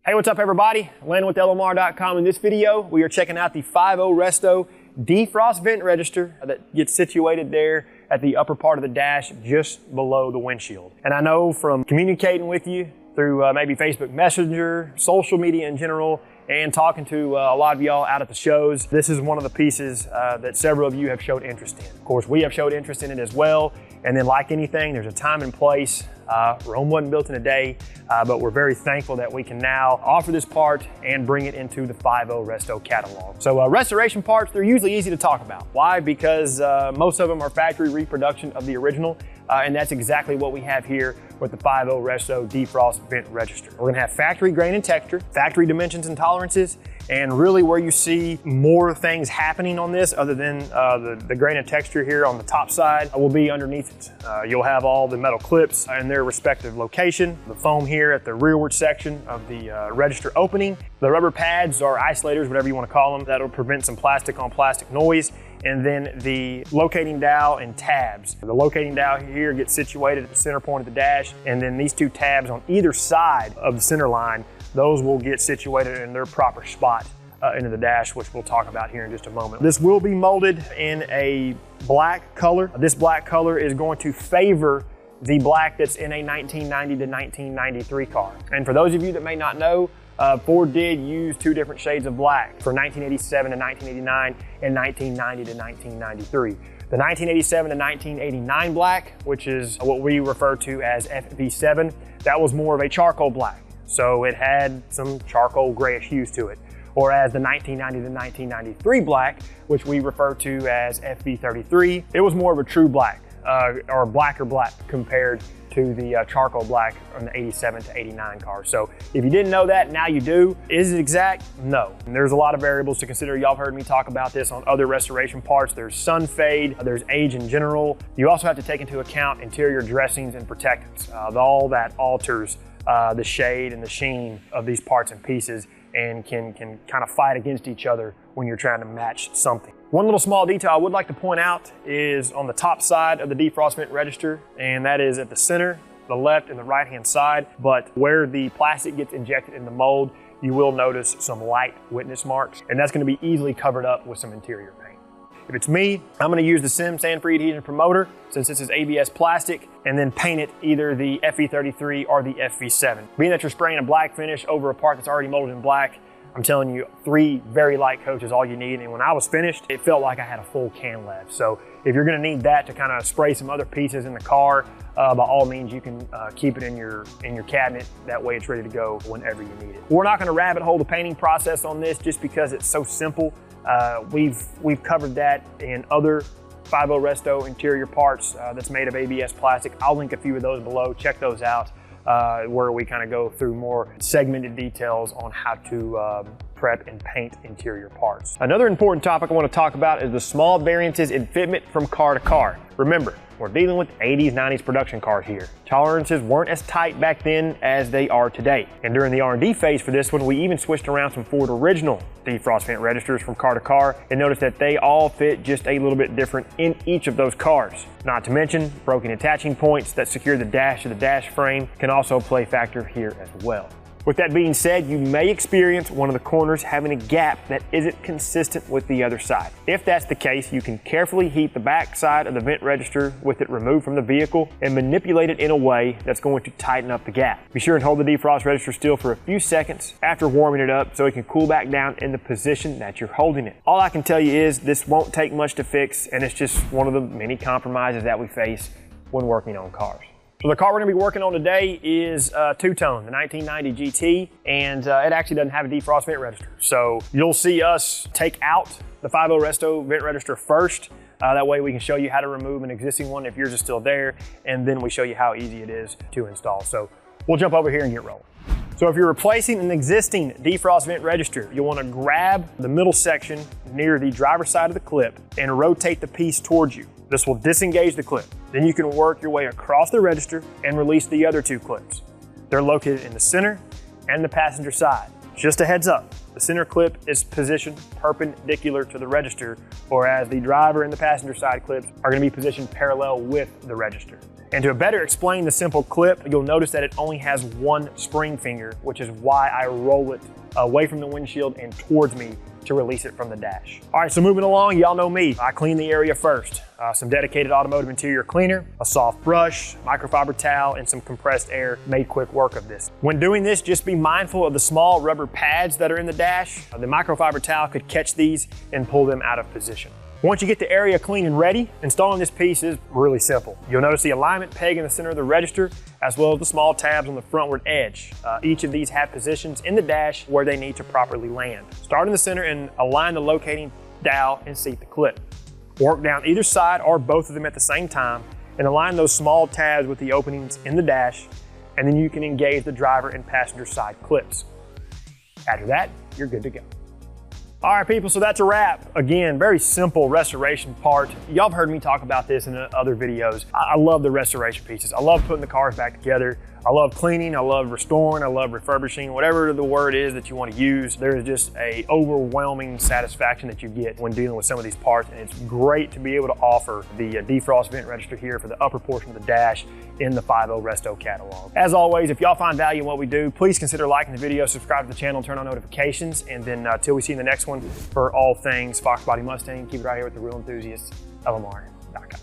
Hey, what's up everybody? Landon with LMR.com. In this video, we are checking out the 5.0 Resto defrost vent register that gets situated there at the upper part of the dash just below the windshield. And I know from communicating with you through maybe Facebook Messenger, social media in general, and talking to a lot of y'all out at the shows, this is one of the pieces that several of you have showed interest in. Of course, we have showed interest in it as well. And then like anything, there's a time and place. Rome wasn't built in a day, but we're very thankful that we can now offer this part and bring it into the 5.0 Resto catalog. So restoration parts, they're usually easy to talk about. Why? Because most of them are factory reproduction of the original, and that's exactly what we have here with the 5.0 Resto defrost vent register. We're gonna have factory grain and texture, factory dimensions and tolerances, and really where you see more things happening on this other than the grain and texture here on the top side will be underneath it. You'll have all the metal clips in their respective location, the foam here at the rearward section of the register opening. The rubber pads or isolators, whatever you want to call them, that'll prevent some plastic on plastic noise. And then the locating dowel and tabs. The locating dowel here gets situated at the center point of the dash, and then these two tabs on either side of the center line, those will get situated in their proper spot into the dash, which we'll talk about here in just a moment. This will be molded in a black color. This black color is going to favor the black that's in a 1990 to 1993 car. And for those of you that may not know, Ford did use two different shades of black for 1987 to 1989 and 1990 to 1993. The 1987 to 1989 black, which is what we refer to as FV7, that was more of a charcoal black. So it had some charcoal grayish hues to it. Whereas the 1990 to 1993 black, which we refer to as FV33, it was more of a true black, or blacker black compared to the charcoal black on the 87 to 89 cars. So if you didn't know that, now you do. Is it exact? No. And there's a lot of variables to consider. Y'all have heard me talk about this on other restoration parts. There's sun fade, there's age in general. You also have to take into account interior dressings and protectants. All that alters the shade and the sheen of these parts and pieces and can kind of fight against each other when you're trying to match something. One little small detail I would like to point out is on the top side of the defrost vent register, and that is at the center, the left and the right hand side, but where the plastic gets injected in the mold, you will notice some light witness marks, and that's going to be easily covered up with some interior paint. If it's me, I'm going to use the Sim sand-free adhesion promoter, since this is ABS plastic, and then paint it either the FV33 or the FV7. Being that you're spraying a black finish over a part that's already molded in black, I'm telling you, 3 very light coats is all you need. And when I was finished, it felt like I had a full can left. So if you're gonna need that to kind of spray some other pieces in the car, by all means, you can keep it in your cabinet. That way it's ready to go whenever you need it. We're not gonna rabbit hole the painting process on this just because it's so simple. We've covered that in other 5.0 Resto interior parts that's made of ABS plastic. I'll link a few of those below, check those out. Where we kind of go through more segmented details on how to prep and paint interior parts. Another important topic I want to talk about is the small variances in fitment from car to car. Remember, we're dealing with 80s, 90s production cars here. Tolerances weren't as tight back then as they are today. And during the R&D phase for this one, we even switched around some Ford original defrost vent registers from car to car and noticed that they all fit just a little bit different in each of those cars. Not to mention, broken attaching points that secure the dash to the dash frame can also play a factor here as well. With that being said, you may experience one of the corners having a gap that isn't consistent with the other side. If that's the case, you can carefully heat the back side of the vent register with it removed from the vehicle and manipulate it in a way that's going to tighten up the gap. Be sure and hold the defrost register still for a few seconds after warming it up so it can cool back down in the position that you're holding it. All I can tell you is this won't take much to fix, and it's just one of the many compromises that we face when working on cars. So the car we're gonna be working on today is two-tone, the 1990 GT, and it actually doesn't have a defrost vent register. So you'll see us take out the 5.0 Resto vent register first. That way we can show you how to remove an existing one if yours is still there, and then we show you how easy it is to install. So we'll jump over here and get rolling. So if you're replacing an existing defrost vent register, you'll want to grab the middle section near the driver's side of the clip and rotate the piece towards you. This will disengage the clip. Then you can work your way across the register and release the other two clips. They're located in the center and the passenger side. Just a heads up, the center clip is positioned perpendicular to the register, whereas the driver and the passenger side clips are going to be positioned parallel with the register. And to better explain the simple clip, you'll notice that it only has one spring finger, which is why I roll it away from the windshield and towards me to release it from the dash. All right, so moving along, y'all know me. I clean the area first. Some dedicated automotive interior cleaner, a soft brush, microfiber towel, and some compressed air made quick work of this. When doing this, just be mindful of the small rubber pads that are in the dash. The microfiber towel could catch these and pull them out of position. Once you get the area clean and ready, installing this piece is really simple. You'll notice the alignment peg in the center of the register, as well as the small tabs on the frontward edge. Each of these have positions in the dash where they need to properly land. Start in the center and align the locating dowel and seat the clip. Work down either side or both of them at the same time and align those small tabs with the openings in the dash, and then you can engage the driver and passenger side clips. After that, you're good to go. All right, people, so that's a wrap. Again, very simple restoration part. Y'all have heard me talk about this in other videos. I love the restoration pieces. I love putting the cars back together. I love cleaning, I love restoring, I love refurbishing, whatever the word is that you want to use. There is just a overwhelming satisfaction that you get when dealing with some of these parts, and it's great to be able to offer the defrost vent register here for the upper portion of the dash in the 5.0 Resto catalog. As always, if y'all find value in what we do, please consider liking the video, subscribe to the channel, turn on notifications, and then till we see you in the next one, for all things Fox Body Mustang, keep it right here with the real enthusiasts of Lamar.com.